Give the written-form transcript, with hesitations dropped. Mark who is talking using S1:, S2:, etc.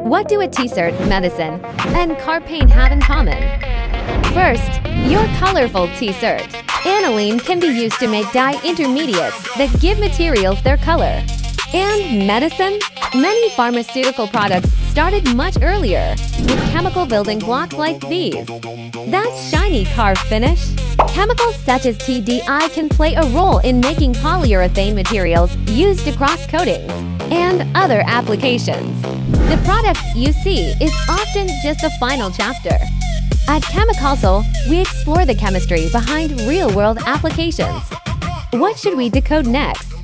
S1: What do a T-shirt, medicine, and car paint have in common? First, your colorful T-shirt. Aniline can be used to make dye intermediates that give materials their color. And medicine? Many pharmaceutical products started much earlier with chemical building blocks like these. That shiny car finish? Chemicals such as TDI can play a role in making polyurethane materials used across coatings and other applications. The product you see is often just the final chapter. At ChemicalCell, we explore the chemistry behind real-world applications. What should we decode next?